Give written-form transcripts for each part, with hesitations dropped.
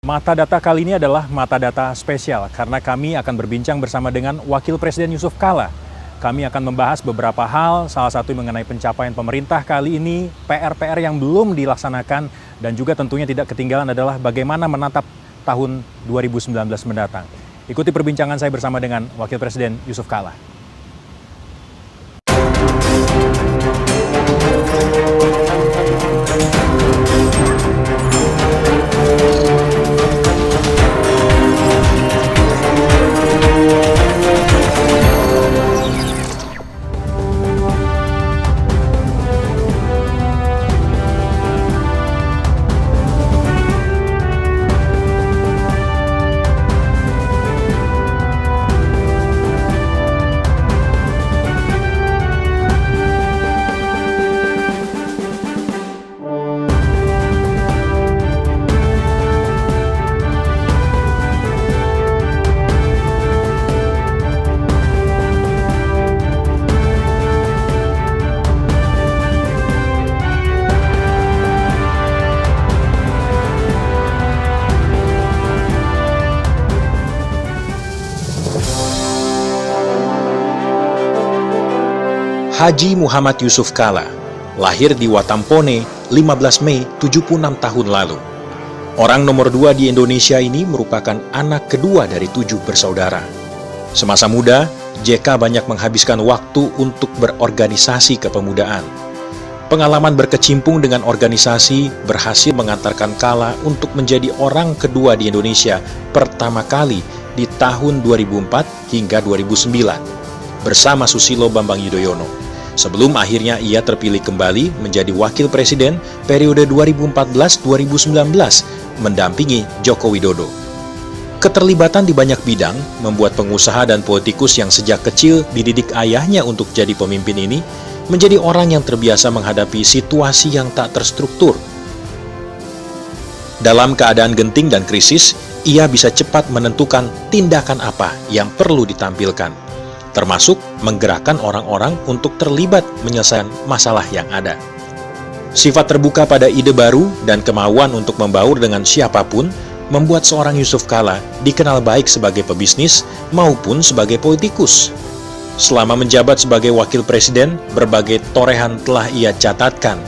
Mata data kali ini adalah mata data spesial karena kami akan berbincang bersama dengan Wakil Presiden Yusuf Kala. Kami akan membahas beberapa hal, salah satu mengenai pencapaian pemerintah kali ini, PR-PR yang belum dilaksanakan, dan juga tentunya tidak ketinggalan adalah bagaimana menatap tahun 2019 mendatang. Ikuti perbincangan saya bersama dengan Wakil Presiden Yusuf Kala. Haji Muhammad Yusuf Kala lahir di Watampone 15 Mei 76 tahun lalu. Orang nomor 2 di Indonesia ini merupakan anak kedua dari 7 bersaudara. Semasa muda, JK banyak menghabiskan waktu untuk berorganisasi kepemudaan. Pengalaman berkecimpung dengan organisasi berhasil mengantarkan Kala untuk menjadi orang kedua di Indonesia pertama kali di tahun 2004 hingga 2009 bersama Susilo Bambang Yudhoyono. Sebelum akhirnya ia terpilih kembali menjadi Wakil Presiden periode 2014-2019 mendampingi Joko Widodo. Keterlibatan di banyak bidang membuat pengusaha dan politikus yang sejak kecil dididik ayahnya untuk jadi pemimpin ini menjadi orang yang terbiasa menghadapi situasi yang tak terstruktur. Dalam keadaan genting dan krisis, ia bisa cepat menentukan tindakan apa yang perlu ditampilkan, termasuk menggerakkan orang-orang untuk terlibat menyelesaikan masalah yang ada. Sifat terbuka pada ide baru dan kemauan untuk membaur dengan siapapun membuat seorang Yusuf Kala dikenal baik sebagai pebisnis maupun sebagai politikus. Selama menjabat sebagai Wakil Presiden, berbagai torehan telah ia catatkan,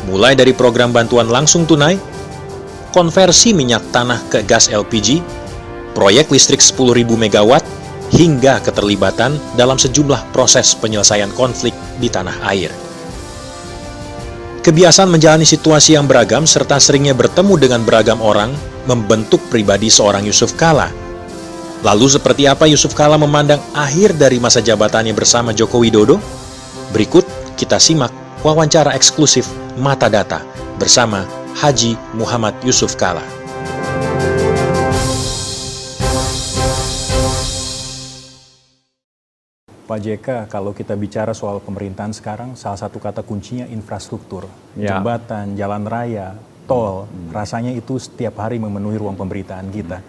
mulai dari program bantuan langsung tunai, konversi minyak tanah ke gas LPG, proyek listrik 10.000 MW, hingga keterlibatan dalam sejumlah proses penyelesaian konflik di tanah air. Kebiasaan menjalani situasi yang beragam serta seringnya bertemu dengan beragam orang membentuk pribadi seorang Yusuf Kala. Lalu seperti apa Yusuf Kala memandang akhir dari masa jabatannya bersama Joko Widodo? Berikut kita simak wawancara eksklusif Mata Data bersama Haji Muhammad Yusuf Kala. Pak JK, kalau kita bicara soal pemerintahan sekarang, salah satu kata kuncinya infrastruktur. Ya. Jembatan, jalan raya, tol, rasanya itu setiap hari memenuhi ruang pemberitaan kita.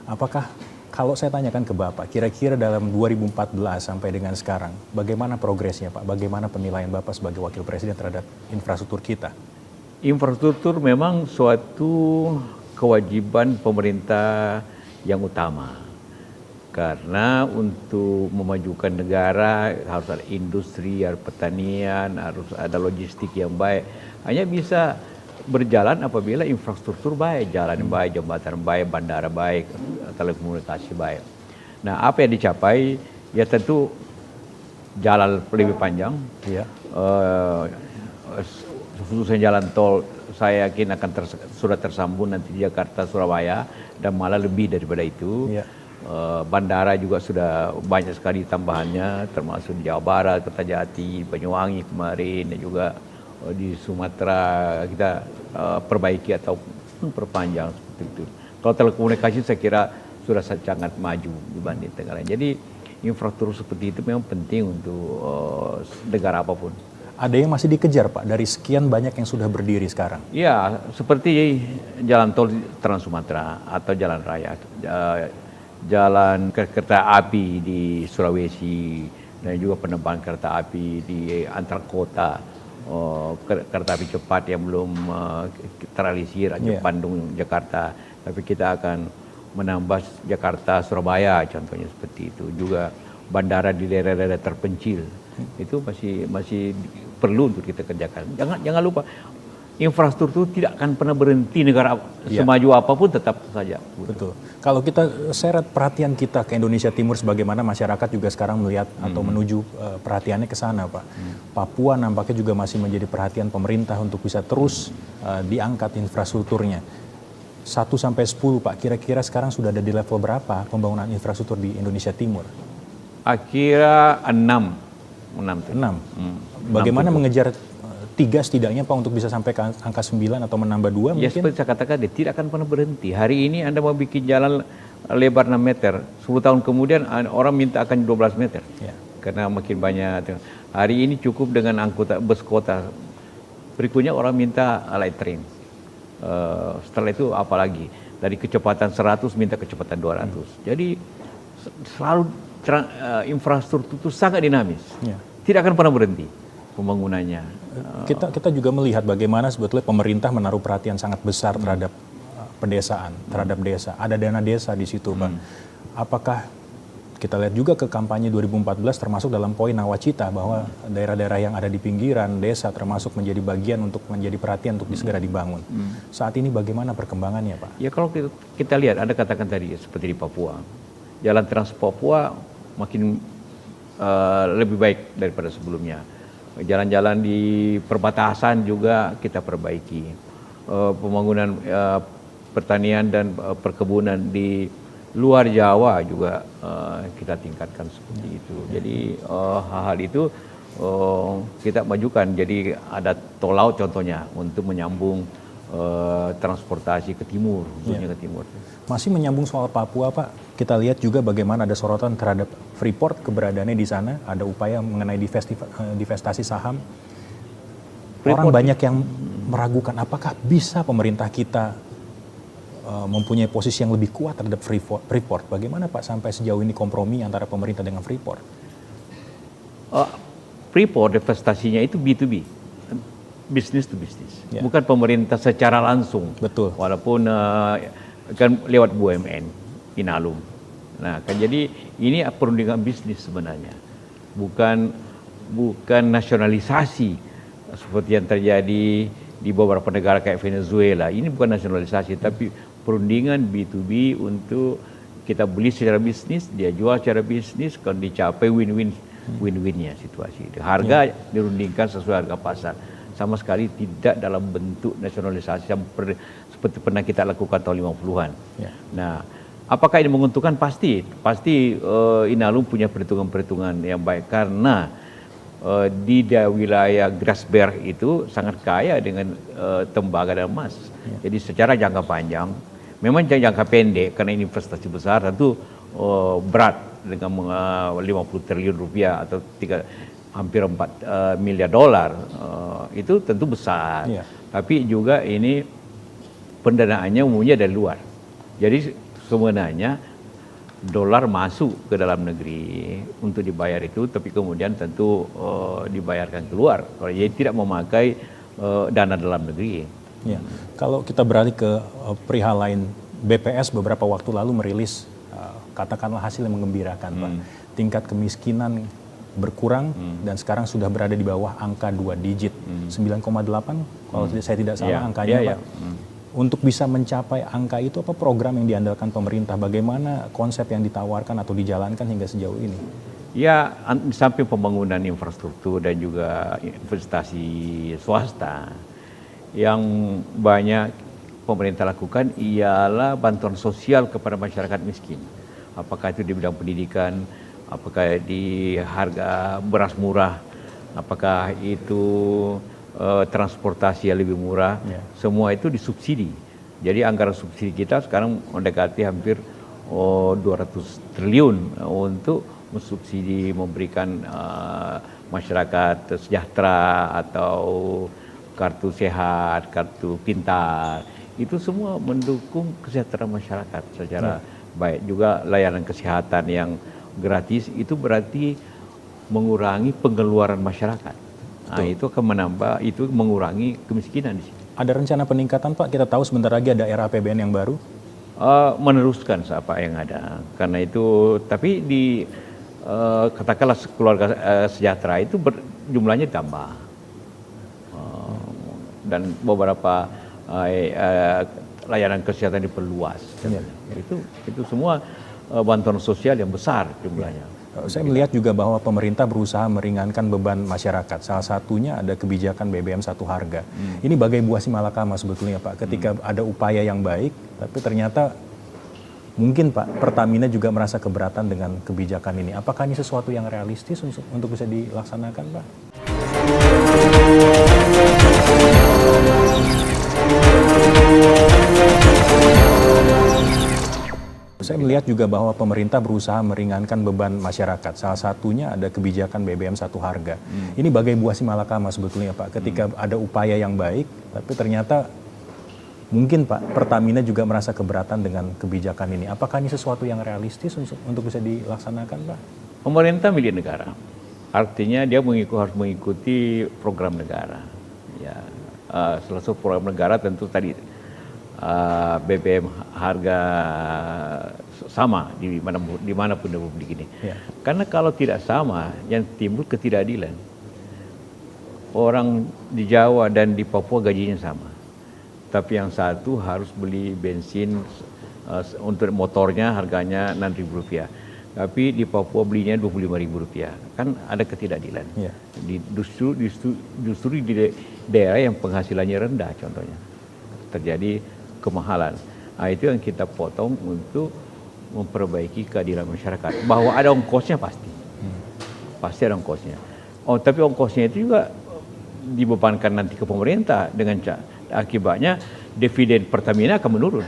Apakah, kalau saya tanyakan ke Bapak, kira-kira dalam 2014 sampai dengan sekarang, bagaimana progresnya Pak? Bagaimana penilaian Bapak sebagai Wakil Presiden terhadap infrastruktur kita? Infrastruktur memang suatu kewajiban pemerintah yang utama. Karena untuk memajukan negara harus ada industri, ada pertanian, harus ada logistik yang baik. Hanya bisa berjalan apabila infrastruktur baik, jalan baik, jembatan baik, bandara baik, telekomunikasi baik. Nah, apa yang dicapai? Ya tentu jalan lebih panjang. Iya. Khususnya jalan tol, saya yakin akan sudah tersambung nanti di Jakarta, Surabaya, dan malah lebih daripada itu. Iya. Bandara juga sudah banyak sekali tambahannya, termasuk di Jawa Barat, Kertajati, Banyuwangi kemarin, dan juga di Sumatera kita perbaiki atau perpanjang seperti itu. Kalau telekomunikasi saya kira sudah sangat maju dibanding negara lain. Jadi infrastruktur seperti itu memang penting untuk negara apapun. Ada yang masih dikejar Pak, dari sekian banyak yang sudah berdiri sekarang? Ya, seperti jalan tol Trans Sumatera atau jalan raya, jalan kereta api di Sulawesi, dan juga penerbangan kereta api di antar kota, kereta api cepat yang belum terrealisir, Bandung, Jakarta, Tapi kita akan menambah Jakarta, Surabaya contohnya seperti itu. Juga bandara di daerah-daerah terpencil itu masih perlu untuk kita kerjakan. Jangan lupa infrastruktur tidak akan pernah berhenti, negara semaju apapun tetap saja. Betul. Kalau kita seret perhatian kita ke Indonesia Timur, sebagaimana masyarakat juga sekarang melihat atau menuju perhatiannya ke sana, Pak. Papua nampaknya juga masih menjadi perhatian pemerintah untuk bisa terus diangkat infrastrukturnya. 1 sampai 10, Pak, kira-kira sekarang sudah ada di level berapa pembangunan infrastruktur di Indonesia Timur? Akhirnya 6. 6. Bagaimana mengejar 3 setidaknya, Pak, untuk bisa sampai ke angka 9 atau menambah 2 mungkin? Ya seperti saya katakan, dia tidak akan pernah berhenti. Hari ini Anda mau bikin jalan lebar 6 meter, 10 tahun kemudian orang minta akan 12 meter. Ya. Karena makin banyak. Hari ini cukup dengan angkutan bus kota. Berikutnya orang minta light train. Setelah itu apalagi? Dari kecepatan 100 minta kecepatan 200. Jadi selalu infrastruktur itu sangat dinamis. Ya. Tidak akan pernah berhenti pembangunannya. Kita juga melihat bagaimana sebetulnya pemerintah menaruh perhatian sangat besar terhadap pedesaan, terhadap desa. Ada dana desa di situ, Pak. Apakah kita lihat juga ke kampanye 2014 termasuk dalam poin nawacita bahwa daerah-daerah yang ada di pinggiran desa termasuk menjadi bagian untuk menjadi perhatian untuk segera dibangun. Saat ini bagaimana perkembangannya, Pak? Ya kalau kita lihat, Anda katakan tadi seperti di Papua. Jalan Trans Papua makin lebih baik daripada sebelumnya. Jalan-jalan di perbatasan juga kita perbaiki. Pembangunan pertanian dan perkebunan di luar Jawa juga kita tingkatkan seperti itu. Jadi hal-hal itu kita majukan. Jadi ada tol laut contohnya untuk menyambung transportasi ke timur, khususnya ke timur. Masih menyambung soal Papua, Pak, kita lihat juga bagaimana ada sorotan terhadap Freeport, keberadaannya di sana, ada upaya mengenai divestasi saham. Orang banyak yang meragukan apakah bisa pemerintah kita mempunyai posisi yang lebih kuat terhadap Freeport. Bagaimana, Pak, sampai sejauh ini kompromi antara pemerintah dengan Freeport? Freeport divestasinya itu B2B. Bisnis to bisnis, bukan pemerintah secara langsung. Betul. Walaupun kan lewat BUMN, Inalum. Nah, kan jadi ini perundingan bisnis sebenarnya, bukan nasionalisasi seperti yang terjadi di beberapa negara kayak Venezuela. Ini bukan nasionalisasi, tapi perundingan B2B untuk kita beli secara bisnis, dia jual secara bisnis, kalau dicapai win-winnya situasi itu. Harga dirundingkan sesuai harga pasar. Sama sekali tidak dalam bentuk nasionalisasi yang seperti pernah kita lakukan tahun 50-an. Ya. Nah, apakah ini menguntungkan? Pasti Inalum punya perhitungan-perhitungan yang baik karena di wilayah Grasberg itu sangat kaya dengan tembaga dan emas. Ya. Jadi secara jangka panjang, memang jangka pendek karena ini investasi besar tentu berat dengan 50 triliun rupiah atau hampir 4 miliar dolar, itu tentu besar. Yeah. Tapi juga ini pendanaannya umumnya dari luar. Jadi sebenarnya dolar masuk ke dalam negeri untuk dibayar itu, tapi kemudian tentu dibayarkan keluar. Jadi tidak memakai dana dalam negeri. Yeah. Kalau kita beralih ke perihal lain, BPS beberapa waktu lalu merilis katakanlah hasil yang menggembirakan, Pak. Tingkat kemiskinan berkurang dan sekarang sudah berada di bawah angka 2 digit, 9,8 kalau saya tidak salah angkanya, Pak. Untuk bisa mencapai angka itu, apa program yang diandalkan pemerintah? Bagaimana konsep yang ditawarkan atau dijalankan hingga sejauh ini? Ya, di samping pembangunan infrastruktur dan juga investasi swasta, yang banyak pemerintah lakukan ialah bantuan sosial kepada masyarakat miskin. Apakah itu di bidang pendidikan, apakah di harga beras murah, apakah itu transportasi yang lebih murah, semua itu disubsidi. Jadi anggaran subsidi kita sekarang mendekati hampir 200 triliun untuk mensubsidi, memberikan masyarakat sejahtera atau kartu sehat, kartu pintar. Itu semua mendukung kesejahteraan masyarakat secara baik. Juga layanan kesehatan yang gratis itu berarti mengurangi pengeluaran masyarakat. Nah, itu akan mengurangi kemiskinan di sini. Ada rencana peningkatan, Pak? Kita tahu sebentar lagi ada era APBN yang baru. meneruskan apa yang ada. Karena itu, tapi di katakanlah keluarga sejahtera itu jumlahnya tambah, dan beberapa layanan kesehatan diperluas. Itu semua bantuan sosial yang besar jumlahnya. Saya melihat juga bahwa pemerintah berusaha meringankan beban masyarakat. Salah satunya ada kebijakan BBM satu harga. Ini bagai buah si malakama sebetulnya Pak. Ketika ada upaya yang baik, tapi ternyata mungkin Pak, Pertamina juga merasa keberatan dengan kebijakan ini. Apakah ini sesuatu yang realistis untuk bisa dilaksanakan Pak? Saya melihat juga bahwa pemerintah berusaha meringankan beban masyarakat. Salah satunya ada kebijakan BBM satu harga. Ini bagai buah si malakama sebetulnya Pak. Ketika ada upaya yang baik, tapi ternyata mungkin Pak, Pertamina juga merasa keberatan dengan kebijakan ini. Apakah ini sesuatu yang realistis untuk bisa dilaksanakan Pak? Pemerintah milik negara. Artinya dia harus mengikuti program negara. Ya, salah satu program negara tentu tadi BBM harga sama dimanapun Republik ini. Ya. Karena kalau tidak sama, yang timbul ketidakadilan. Orang di Jawa dan di Papua gajinya sama, tapi yang satu harus beli bensin untuk motornya harganya Rp6.000, tapi di Papua belinya Rp25.000. Kan ada ketidakadilan. Ya. Justru di daerah yang penghasilannya rendah, contohnya terjadi kemahalan. Nah, itu yang kita potong untuk memperbaiki keadilan masyarakat. Bahwa ada ongkosnya pasti ada ongkosnya. Tapi ongkosnya itu juga dibebankan nanti ke pemerintah dengan akibatnya dividen Pertamina akan menurun.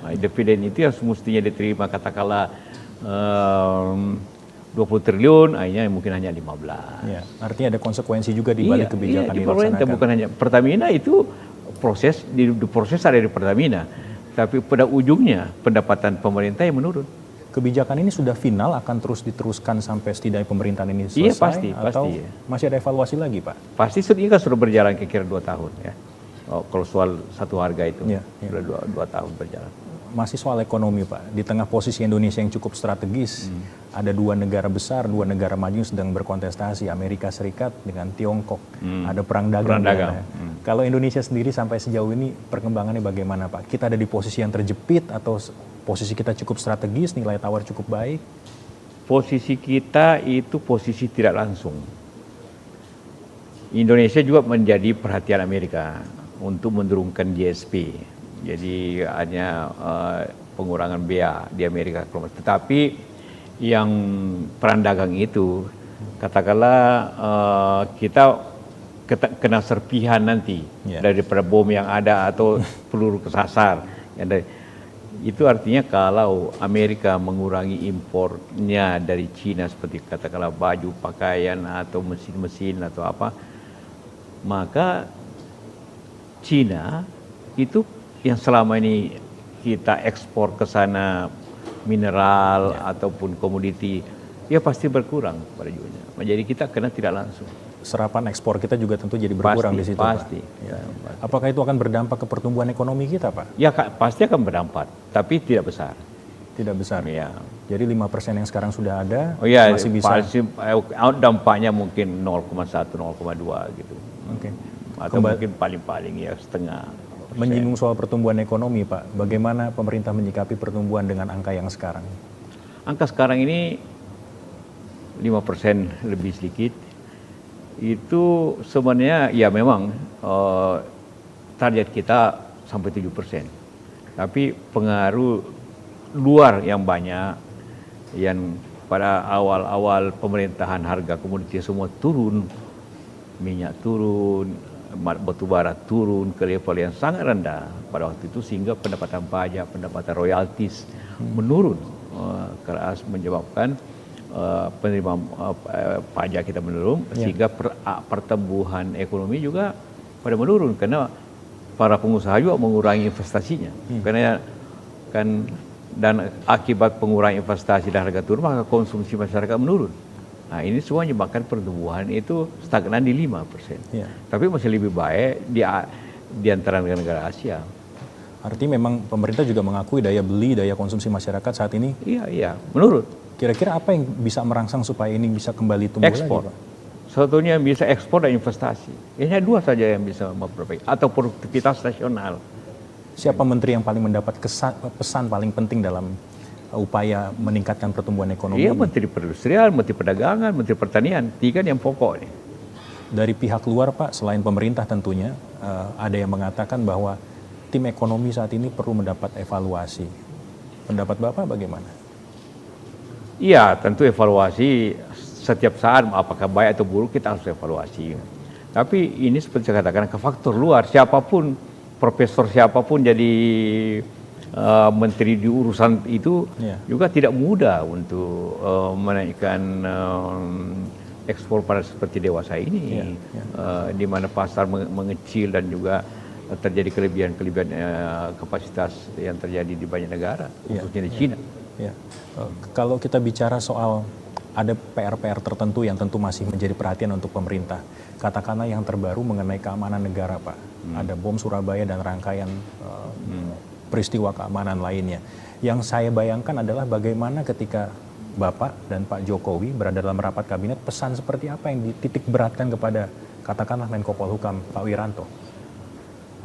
Nah, dividen itu yang semestinya diterima katakanlah 20 triliun, akhirnya mungkin hanya 15. Ya, artinya ada konsekuensi juga di balik kebijakan di pemerintah, bukan hanya Pertamina itu proses ada di Pertamina, tapi pada ujungnya pendapatan pemerintah yang menurun. Kebijakan ini sudah final, akan terus diteruskan sampai setidaknya pemerintahan ini selesai? Iya, pasti. Ya. Masih ada evaluasi lagi Pak? Pasti, ini kan sudah berjalan kira-kira 2 tahun ya. Kalau soal satu harga itu sudah 2 tahun berjalan. Masih soal ekonomi Pak, di tengah posisi Indonesia yang cukup strategis, ada 2 negara besar, 2 negara maju sedang berkontestasi, Amerika Serikat dengan Tiongkok, ada perang dagang. Kalau Indonesia sendiri sampai sejauh ini perkembangannya bagaimana Pak? Kita ada di posisi yang terjepit atau posisi kita cukup strategis, nilai tawar cukup baik? Posisi kita itu posisi tidak langsung. Indonesia juga menjadi perhatian Amerika untuk menurunkan GSP. Jadi hanya pengurangan bea di Amerika. Tetapi yang perang dagang itu, katakanlah kita kena serpihan nanti daripada bom yang ada atau peluru kesasar. Itu artinya kalau Amerika mengurangi impornya dari Cina seperti katakanlah baju, pakaian atau mesin-mesin atau apa, maka Cina itu yang selama ini kita ekspor ke sana mineral ataupun komoditi, ya pasti berkurang pada ujungnya. Jadi kita kena tidak langsung. Serapan ekspor kita juga tentu jadi berkurang di situ pasti. Pak. Ya. Apakah itu akan berdampak ke pertumbuhan ekonomi kita Pak? Ya pasti akan berdampak, tapi tidak besar. Tidak besar? Ya. Jadi 5% yang sekarang sudah ada masih bisa? Dampaknya mungkin 0,1, 0,2 gitu. Okay. Atau mungkin paling-paling ya setengah. Menyinggung soal pertumbuhan ekonomi Pak, bagaimana pemerintah menyikapi pertumbuhan dengan angka yang sekarang? Angka sekarang ini 5% lebih sedikit. Itu sebenarnya ya memang target kita sampai 7%. Tapi pengaruh luar yang banyak, yang pada awal-awal pemerintahan harga komoditi semua turun, minyak turun, batu bara turun ke level yang sangat rendah pada waktu itu, sehingga pendapatan pajak, pendapatan royaltis menurun keras, menyebabkan penerimaan pajak kita menurun, sehingga pertumbuhan ekonomi juga pada menurun karena para pengusaha juga mengurangi investasinya. Karena kan dan akibat pengurangan investasi dan harga turun, maka konsumsi masyarakat menurun. Nah, ini semua menyebabkan pertumbuhan itu stagnan di 5%. Tapi masih lebih baik di antara negara-negara Asia. Artinya memang pemerintah juga mengakui daya beli, daya konsumsi masyarakat saat ini. Iya, menurut. Kira-kira apa yang bisa merangsang supaya ini bisa kembali tumbuh Ekspor. lagi, Pak? Sebetulnya bisa ekspor dan investasi. Hanya dua saja yang bisa memperbaiki. Atau produktivitas nasional. Siapa menteri yang paling mendapat pesan paling penting dalam upaya meningkatkan pertumbuhan ekonomi Iya, ini? Menteri Perindustrian, Menteri Perdagangan, Menteri Pertanian. 3 yang pokok nih. Dari pihak luar, Pak, selain pemerintah tentunya, ada yang mengatakan bahwa tim ekonomi saat ini perlu mendapat evaluasi. Pendapat Bapak bagaimana? Iya, tentu evaluasi setiap saat, apakah baik atau buruk kita harus evaluasi. Tapi ini seperti saya katakan, ke faktor luar, siapapun, profesor siapapun jadi menteri di urusan itu juga tidak mudah untuk menaikkan ekspor pada seperti dewasa ini, di mana pasar mengecil dan juga terjadi kelebihan kapasitas yang terjadi di banyak negara, khususnya di China. Ya. Kalau kita bicara soal ada PR-PR tertentu yang tentu masih menjadi perhatian untuk pemerintah, katakanlah yang terbaru mengenai keamanan negara, Pak. Ada bom Surabaya dan rangkaian peristiwa keamanan lainnya. Yang saya bayangkan adalah bagaimana ketika Bapak dan Pak Jokowi berada dalam rapat kabinet, pesan seperti apa yang dititik beratkan kepada katakanlah Menko Polhukam Pak Wiranto?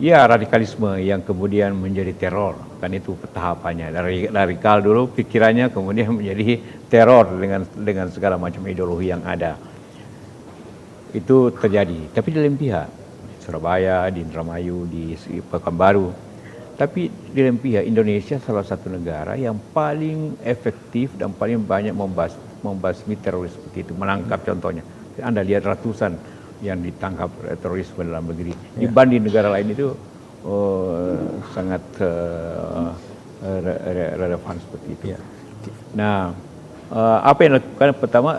Ya, radikalisme yang kemudian menjadi teror, kan itu tahapannya. Dari radikal dulu pikirannya kemudian menjadi teror dengan segala macam ideologi yang ada. Itu terjadi, tapi di lain pihak, Surabaya, di Indramayu, di Pekanbaru. Tapi di lain pihak, Indonesia salah satu negara yang paling efektif dan paling banyak membasmi teroris seperti itu, menangkap contohnya. Anda lihat ratusan yang ditangkap terorisme dalam negeri. Dibanding negara lain itu sangat relevan seperti itu. Nah, apa yang dilakukan pertama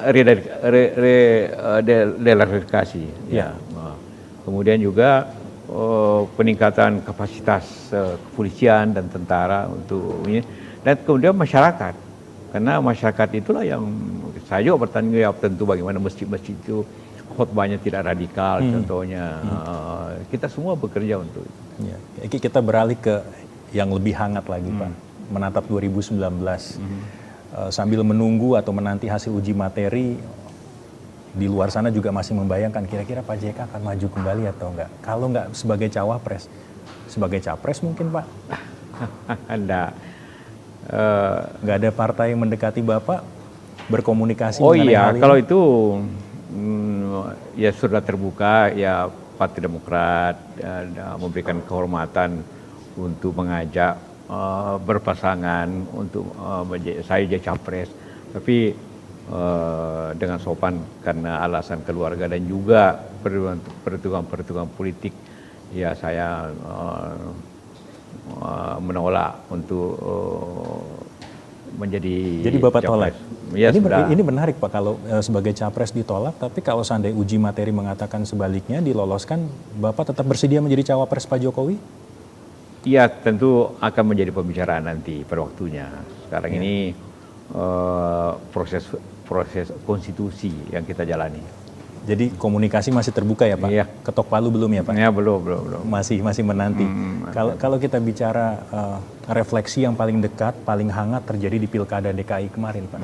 deradikalisasi. Kemudian juga peningkatan kapasitas kepolisian dan tentara untuk ini, dan kemudian masyarakat, karena masyarakat itulah yang saya juga bertanggung jawab tentu bagaimana masjid-masjid itu khotbahnya tidak radikal, contohnya. Kita semua bekerja untuk itu. Ya. Kita beralih ke yang lebih hangat lagi, Pak. Menatap 2019. Sambil menunggu atau menanti hasil uji materi, di luar sana juga masih membayangkan kira-kira Pak JK akan maju kembali atau enggak. Kalau enggak sebagai cawapres, sebagai capres mungkin, Pak? Enggak. Enggak ada partai yang mendekati Bapak berkomunikasi mengenai hal ini? Kalau itu ya sudah terbuka, ya Partai Demokrat memberikan kehormatan untuk mengajak berpasangan untuk saya jadi capres, tapi dengan sopan karena alasan keluarga dan juga perhitungan politik, ya saya menolak untuk menjadi. Jadi Bapak capres. tolak? Ya, ini menarik, Pak, kalau sebagai capres ditolak, tapi kalau seandainya uji materi mengatakan sebaliknya diloloskan, Bapak tetap bersedia menjadi cawapres Pak Jokowi? Iya, tentu akan menjadi pembicaraan nanti pada waktunya. Sekarang ini proses konstitusi yang kita jalani. Jadi komunikasi masih terbuka ya, Pak? Iya. Ketok palu belum ya, Pak? Ya, belum. Masih menanti. Kalau kita bicara refleksi yang paling dekat, paling hangat terjadi di Pilkada DKI kemarin, Pak.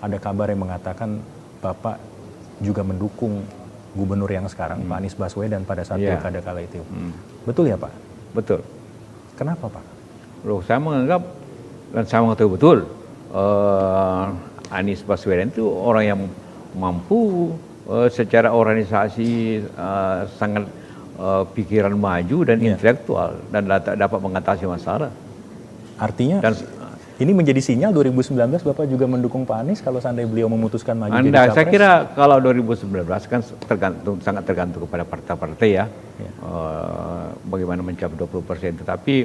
Ada kabar yang mengatakan Bapak juga mendukung gubernur yang sekarang, Pak Anies Baswedan pada saat Pilkada kala itu. Betul ya, Pak? Betul. Kenapa, Pak? Loh, saya menganggap dan saya mengetahui betul Anies Baswedan itu orang yang mampu secara organisasi, sangat pikiran maju dan intelektual dan dapat mengatasi masalah. Artinya ini menjadi sinyal 2019 Bapak juga mendukung Pak Anies kalau seandainya beliau memutuskan maju jadi capres? Saya kira kalau 2019 kan sangat tergantung kepada partai-partai ya. Bagaimana mencapai 20%. Tetapi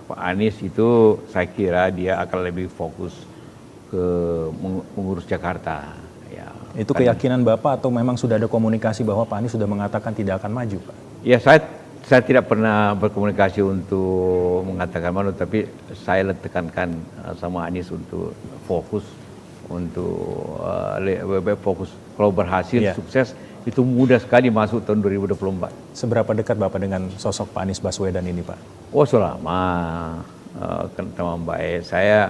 Pak Anies itu saya kira dia akan lebih fokus ke mengurus Jakarta. Ya, itu keyakinan Bapak atau memang sudah ada komunikasi bahwa Pak Anies sudah mengatakan tidak akan maju, Pak? Ya, saya tidak pernah berkomunikasi untuk mengatakan mana, tapi saya tekankan sama Anies untuk fokus, untuk lebih fokus. Kalau berhasil, sukses, itu mudah sekali masuk tahun 2024. Seberapa dekat Bapak dengan sosok Pak Anies Baswedan ini, Pak? Oh, selama teman baik. Saya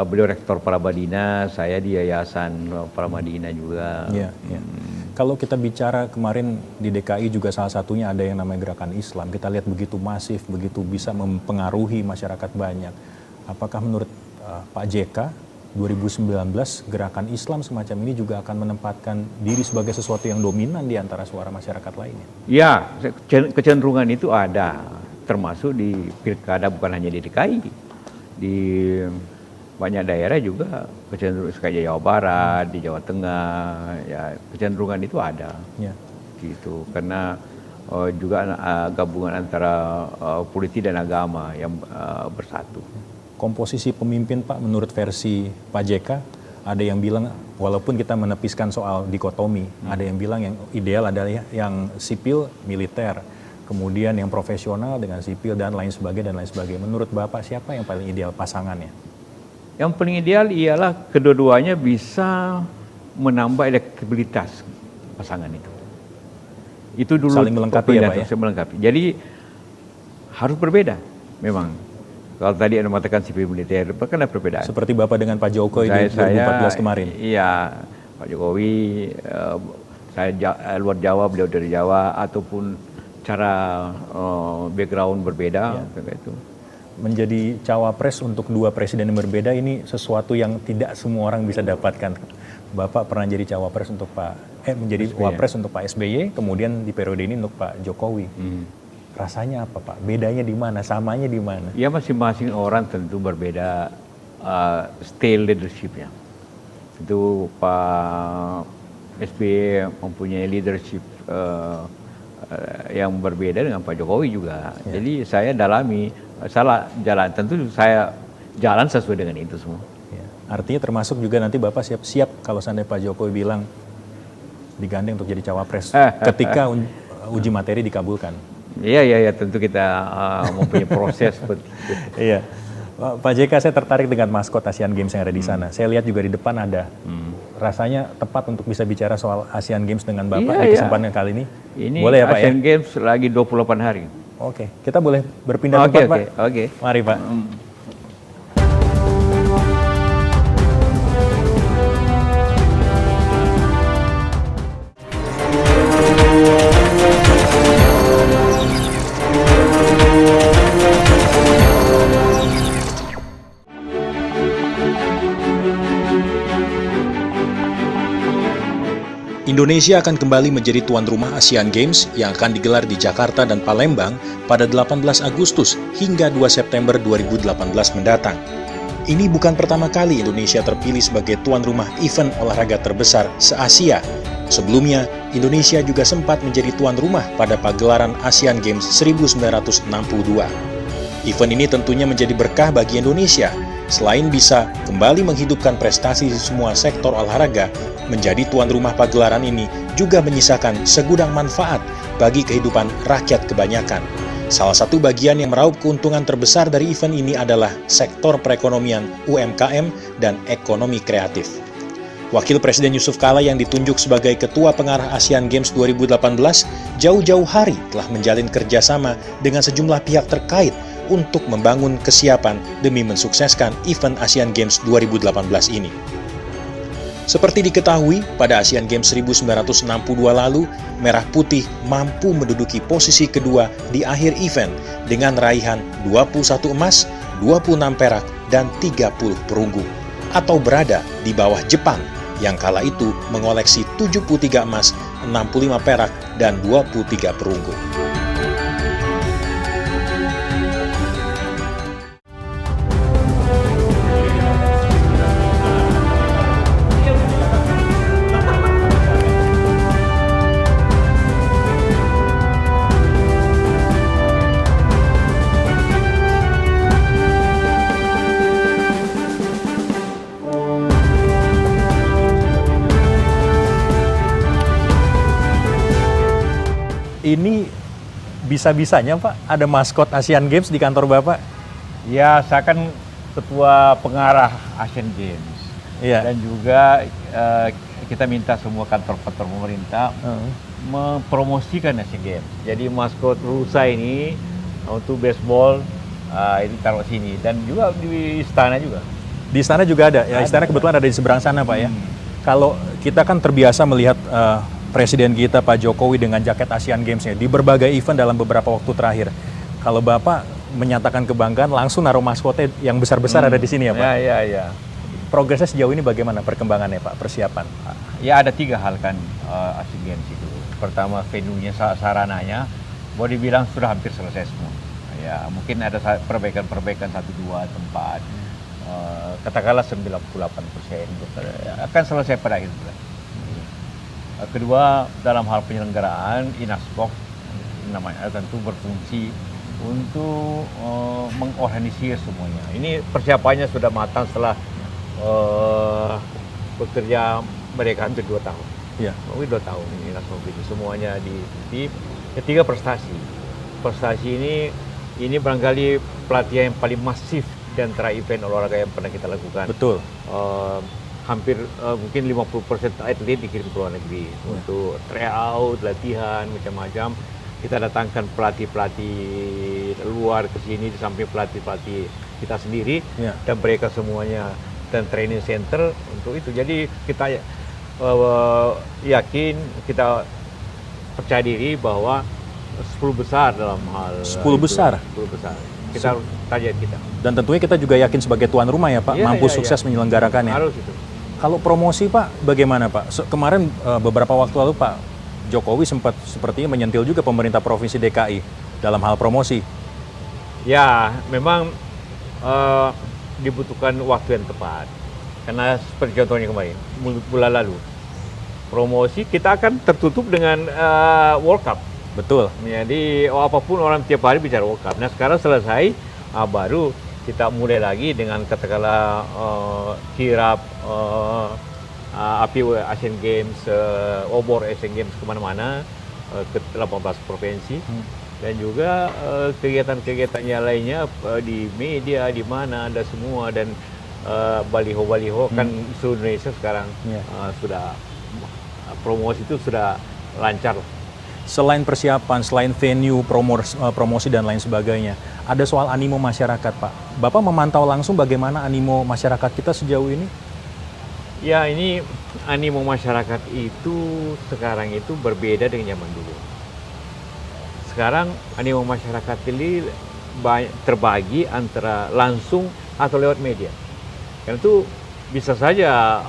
beliau rektor Paramadina, saya di Yayasan Paramadina juga. Iya, iya. Kalau kita bicara kemarin di DKI juga salah satunya ada yang namanya Gerakan Islam. Kita lihat begitu masif, begitu bisa mempengaruhi masyarakat banyak. Apakah menurut Pak JK 2019 gerakan Islam semacam ini juga akan menempatkan diri sebagai sesuatu yang dominan di antara suara masyarakat lainnya? Ya, kecenderungan itu ada, termasuk di pilkada bukan hanya di DKI, di banyak daerah juga kecenderungan kayak Jawa Barat, di Jawa Tengah, ya kecenderungan itu ada, Ya. gitu. Karena juga gabungan antara politik dan agama yang bersatu. Komposisi pemimpin Pak menurut versi Pak JK, ada yang bilang walaupun kita menepiskan soal dikotomi, ada yang bilang yang ideal adalah yang sipil militer, kemudian yang profesional dengan sipil dan lain sebagainya. Menurut Bapak siapa yang paling ideal pasangannya? Yang paling ideal ialah kedua-duanya bisa menambah elektabilitas pasangan itu. Itu dulu Saling melengkapi ya Pak ya? Saling melengkapi. Jadi harus berbeda memang. Kalau tadi Anda mengatakan sipil militer, kan ada perbedaan. Seperti Bapak dengan Pak Jokowi di 2014 kemarin. Iya, Pak Jokowi, saya luar Jawa, beliau dari Jawa, ataupun cara background berbeda, itu. Menjadi cawapres untuk dua presiden yang berbeda ini sesuatu yang tidak semua orang bisa dapatkan. Bapak pernah jadi cawapres untuk menjadi wapres untuk Pak SBY, kemudian di periode ini untuk Pak Jokowi. Rasanya apa Pak? Bedanya di mana? Samanya di mana? Ya masing-masing orang tentu berbeda style leadershipnya. Itu Pak SBY mempunyai leadership yang berbeda dengan Pak Jokowi juga. Ya. Jadi saya dalami salah jalan. Tentu saya jalan sesuai dengan itu semua. Ya. Artinya termasuk juga nanti Bapak siap-siap kalau seandainya Pak Jokowi bilang digandeng untuk jadi cawapres ketika uji materi dikabulkan. Iya, tentu kita mempunyai proses seperti itu. Iya, Pak JK, saya tertarik dengan maskot Asian Games yang ada di sana. Saya lihat juga di depan ada. Rasanya tepat untuk bisa bicara soal Asian Games dengan Bapak di kesempatan kali ini. Ini boleh ya Pak Asian ya? Games lagi 28 hari. Oke, kita boleh berpindah tempat Pak? Oke. Mari Pak. Indonesia akan kembali menjadi tuan rumah Asian Games yang akan digelar di Jakarta dan Palembang pada 18 Agustus hingga 2 September 2018 mendatang. Ini bukan pertama kali Indonesia terpilih sebagai tuan rumah event olahraga terbesar se-Asia. Sebelumnya, Indonesia juga sempat menjadi tuan rumah pada pagelaran Asian Games 1962. Event ini tentunya menjadi berkah bagi Indonesia. Selain bisa kembali menghidupkan prestasi di semua sektor olahraga, menjadi tuan rumah pagelaran ini juga menyisakan segudang manfaat bagi kehidupan rakyat kebanyakan. Salah satu bagian yang meraup keuntungan terbesar dari event ini adalah sektor perekonomian UMKM dan ekonomi kreatif. Wakil Presiden Yusuf Kala yang ditunjuk sebagai Ketua Pengarah Asian Games 2018 jauh-jauh hari telah menjalin kerjasama dengan sejumlah pihak terkait untuk membangun kesiapan demi mensukseskan event Asian Games 2018 ini. Seperti diketahui, pada Asian Games 1962 lalu, Merah Putih mampu menduduki posisi kedua di akhir event dengan raihan 21 emas, 26 perak, dan 30 perunggu, atau berada di bawah Jepang yang kala itu mengoleksi 73 emas, 65 perak, dan 23 perunggu. Ini bisa-bisanya Pak, ada maskot Asian Games di kantor Bapak? Ya, saya kan Ketua Pengarah Asian Games. Iya. Dan juga kita minta semua kantor-kantor pemerintah mempromosikan Asian Games. Jadi maskot rusa ini untuk baseball ini taruh sini, dan juga di istana juga. Di istana juga ada, ya istana kebetulan ada di seberang sana Pak ya. Kalau kita kan terbiasa melihat Presiden kita Pak Jokowi dengan jaket Asian Games-nya di berbagai event dalam beberapa waktu terakhir. Kalau Bapak menyatakan kebanggaan langsung naruh maskotnya yang besar-besar ada di sini ya Pak? Ya. Progresnya sejauh ini bagaimana perkembangannya Pak, persiapan? Ya ada 3 hal kan Asian Games itu. Pertama venue-nya, sarananya, boleh dibilang sudah hampir selesai semua. Ya mungkin ada perbaikan 1-2 tempat. Katakanlah 98% akan selesai pada akhir bulan. Kedua, dalam hal penyelenggaraan, Inasgok namanya tentu berfungsi untuk mengorganisir semuanya. Ini persiapannya sudah matang setelah bekerja mereka hampir 2 tahun. Iya. 2 tahun ini Inasgok itu semuanya di. Ketiga, prestasi ini barangkali pelatihan yang paling masif di antara event olahraga yang pernah kita lakukan. Betul. Hampir mungkin 50% atlet dikirim ke luar negeri untuk tryout, latihan, macam-macam. Kita datangkan pelatih-pelatih luar ke sini di samping pelatih-pelatih kita sendiri, dan mereka semuanya, dan training center untuk itu. Jadi kita yakin, kita percaya diri bahwa 10 besar dalam hal 10 besar? 10 besar. Kita target kita. Dan tentunya kita juga yakin sebagai tuan rumah ya Pak, mampu sukses menyelenggarakannya. Harus itu. Kalau promosi Pak, bagaimana Pak? Kemarin beberapa waktu lalu Pak Jokowi sempat sepertinya menyentil juga pemerintah Provinsi DKI dalam hal promosi. Ya, memang dibutuhkan waktu yang tepat. Karena seperti contohnya kemarin, bulan lalu, promosi kita akan tertutup dengan World Cup. Betul. Jadi apapun orang tiap hari bicara World Cup. Nah sekarang selesai, baru kita mulai lagi dengan katakanlah kirap api Asian Games, obor Asian Games kemana-mana ke 18 provinsi, dan juga kegiatan-kegiatannya lainnya di media, di mana ada semua, dan baliho-baliho kan seluruh Indonesia sekarang sudah promosi itu sudah lancar. Selain persiapan, selain venue, promosi dan lain sebagainya, ada soal animo masyarakat Pak. Bapak memantau langsung bagaimana animo masyarakat kita sejauh ini? Ya, ini animo masyarakat itu sekarang itu berbeda dengan zaman dulu. Sekarang animo masyarakat ini terbagi antara langsung atau lewat media. Karena itu bisa saja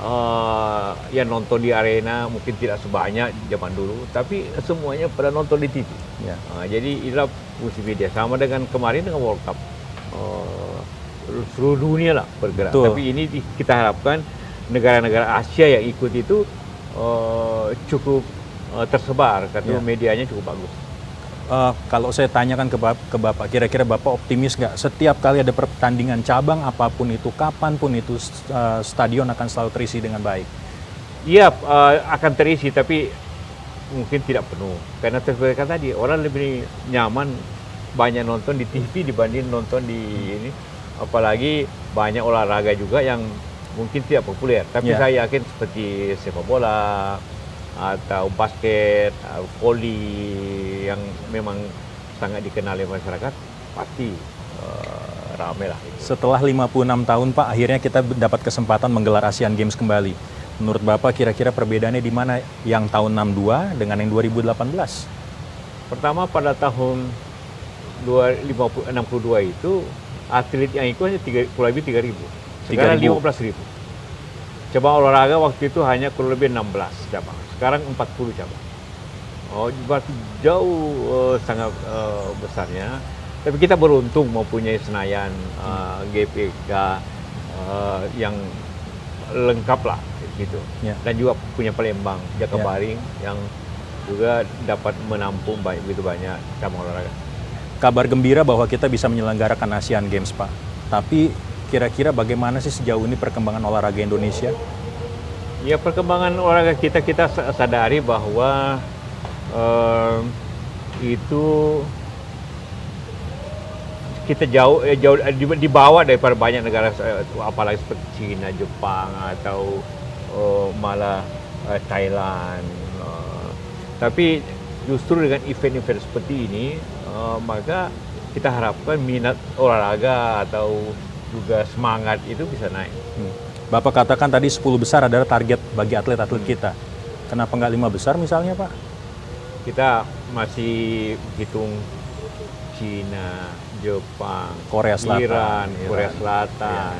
yang nonton di arena mungkin tidak sebanyak zaman dulu, tapi semuanya pada nonton di TV. Ya. Jadi inilah fungsi media, sama dengan kemarin dengan World Cup. Seluruh dunia lah bergerak. Betul. Tapi ini kita harapkan negara-negara Asia yang ikut itu cukup tersebar, karena medianya cukup bagus. Kalau saya tanyakan ke Bapak, kira-kira Bapak optimis nggak setiap kali ada pertandingan cabang apapun itu, kapanpun itu, stadion akan selalu terisi dengan baik? Iya, akan terisi, tapi mungkin tidak penuh. Karena seperti tadi, orang lebih nyaman banyak nonton di TV dibanding nonton di ini. Apalagi banyak olahraga juga yang mungkin tidak populer. Tapi saya yakin seperti sepak bola, atau basket, voli yang memang sangat dikenal oleh masyarakat, pasti ramai lah. Setelah 56 tahun Pak, akhirnya kita dapat kesempatan menggelar Asian Games kembali. Menurut Bapak kira-kira perbedaannya di mana yang tahun 62 dengan yang 2018? Pertama, pada tahun 62 itu atlet yang ikut hanya kurang lebih 3.000. Sekarang 15.000. Cabang olahraga waktu itu hanya kurang lebih 16 cabang. Sekarang 40 cabang. Jauh sangat besarnya. Tapi kita beruntung mempunyai Senayan, GPK yang lengkap lah gitu. Dan juga punya Palembang, Jakabaring yang juga dapat menampung begitu banyak cabang olahraga. Kabar gembira bahwa kita bisa menyelenggarakan Asian Games Pak. Tapi kira-kira bagaimana sih sejauh ini perkembangan olahraga Indonesia? Ya, perkembangan olahraga kita sadari bahwa itu kita jauh di bawah daripada banyak negara, apalagi seperti China, Jepang, atau malah Thailand. Tapi justru dengan event-event seperti ini, maka kita harapkan minat olahraga atau juga semangat itu bisa naik. Bapak katakan tadi 10 besar adalah target bagi atlet-atlet kita. Kenapa nggak 5 besar misalnya, Pak? Kita masih hitung Cina, Jepang, Korea Selatan, Iran, Korea Iran. Selatan,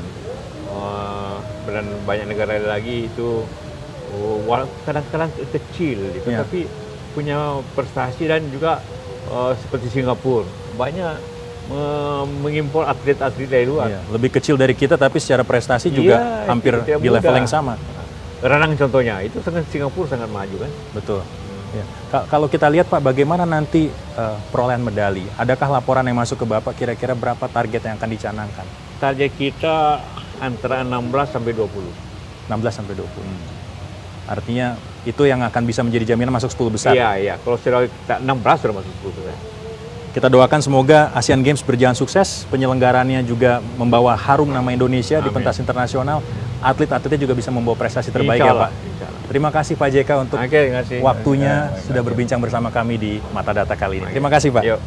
dan banyak negara lagi itu kadang-kadang kecil, gitu, Iya. tapi punya prestasi dan juga seperti Singapura banyak mengimpor atlet-atlet dari luar. Iya, lebih kecil dari kita tapi secara prestasi juga Iya, hampir tidak di level mudah. yang sama. Renang contohnya, itu Singapura sangat maju kan. Betul. Ya. Kalau kita lihat Pak, bagaimana nanti perolehan medali? Adakah laporan yang masuk ke Bapak kira-kira berapa target yang akan dicanangkan? Target kita antara 16 sampai 20. 16 sampai 20. Artinya itu yang akan bisa menjadi jaminan masuk 10 besar. Iya. Kalau sudah kita 16 sudah masuk 10 besar. Kita doakan semoga Asian Games berjalan sukses, penyelenggarannya juga membawa harum nama Indonesia di Amin. pentas internasional. Atlet-atletnya juga bisa membawa prestasi terbaik ya Pak. Insyaallah. Terima kasih Pak JK untuk Oke, terima kasih. waktunya sudah berbincang bersama kami di Mata Data kali ini. Terima kasih Pak. Yuk.